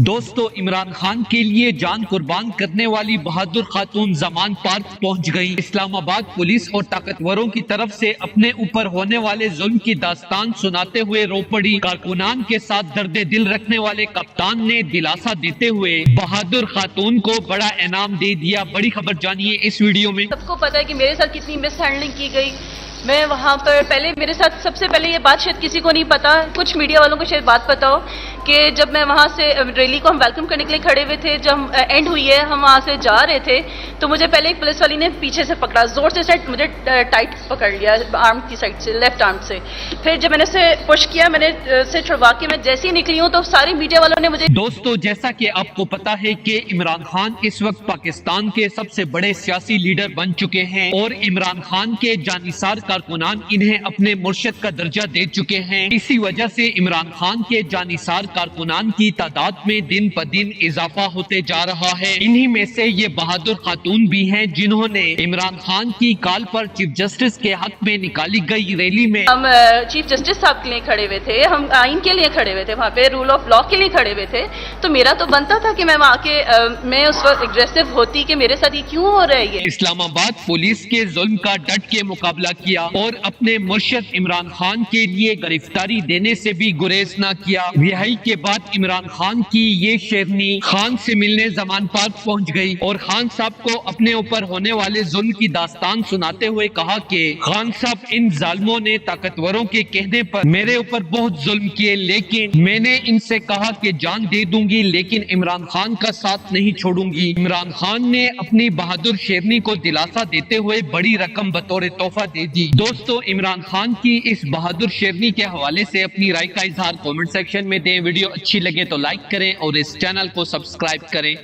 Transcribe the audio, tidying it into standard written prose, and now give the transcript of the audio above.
دوستو عمران خان کے لیے جان قربان کرنے والی بہادر خاتون زمان پارک پہنچ گئی۔ اسلام آباد پولیس اور طاقتوروں کی طرف سے اپنے اوپر ہونے والے ظلم کی داستان سناتے ہوئے رو پڑی کارکنان کے ساتھ درد دل رکھنے والے کپتان نے دلاسا دیتے ہوئے بہادر خاتون کو بڑا انعام دے دیا۔ بڑی خبر جانیے اس ویڈیو میں۔ سب کو پتا ہے کہ میرے ساتھ کتنی مس ہینڈلنگ کی گئی۔ میں وہاں پر پہلے میرے ساتھ سب سے پہلے یہ بات شاید کسی کو نہیں پتا، کچھ میڈیا والوں کو شاید بات پتا ہو کہ جب میں وہاں سے ریلی کو ہم ویلکم کرنے کے لیے کھڑے ہوئے تھے، جب اینڈ ہوئی ہے ہم وہاں سے جا رہے تھے تو مجھے پہلے ایک پولیس والی نے پیچھے سے پکڑا، زور سے مجھے ٹائٹ پکڑ لیا آرم کی سائڈ سے، لیفٹ آرم سے۔ پھر جب میں نے اسے پش کیا، میں نے اسے چھڑوا کے میں جیسے ہی نکلی ہوں تو ساری میڈیا والوں نے مجھے دوستو جیسا کہ آپ کو پتا ہے کہ عمران خان اس وقت پاکستان کے سب سے بڑے سیاسی لیڈر بن چکے ہیں اور عمران خان کے جانثار کارکنان انہیں اپنے مرشد کا درجہ دے چکے ہیں۔ اسی وجہ سے عمران خان کے جانثار کارکنان کی تعداد میں دن بدن اضافہ ہوتے جا رہا ہے۔ انہی میں سے یہ بہادر خاتون بھی ہیں جنہوں نے عمران خان کی کال پر چیف جسٹس کے حق میں نکالی گئی ریلی میں ہم چیف جسٹس صاحب کے لیے کھڑے ہوئے تھے، ہم آئین کے لیے کھڑے ہوئے تھے، وہاں پہ رول آف لا کے لیے کھڑے ہوئے تھے، تو میرا تو بنتا تھا کہ میں وہاں کے میں اس وقت اگریسو ہوتی کہ میرے ساتھ یہ کیوں ہو رہا ہے یہ۔ اسلام آباد پولیس کے ظلم کا ڈٹ کے مقابلہ کیا اور اپنے مرشد عمران خان کے لیے گرفتاری دینے سے بھی گریز نہ کیا۔ رہائی کے بعد عمران خان کی یہ شیرنی خان سے ملنے زمان پارک پہنچ گئی اور خان صاحب کو اپنے اوپر ہونے والے ظلم کی داستان سناتے ہوئے کہا کہ خان صاحب ان ظالموں نے طاقتوروں کے کہنے پر میرے اوپر بہت ظلم کیے، لیکن میں نے ان سے کہا کہ جان دے دوں گی لیکن عمران خان کا ساتھ نہیں چھوڑوں گی۔ عمران خان نے اپنی بہادر شیرنی کو دلاسا دیتے ہوئے بڑی رقم بطور تحفہ دے دی۔ دوستو عمران خان کی اس بہادر شیرنی کے حوالے سے اپنی رائے کا اظہار کامنٹ سیکشن میں دیں۔ ویڈیو اچھی لگے تو لائک کریں اور اس چینل کو سبسکرائب کریں۔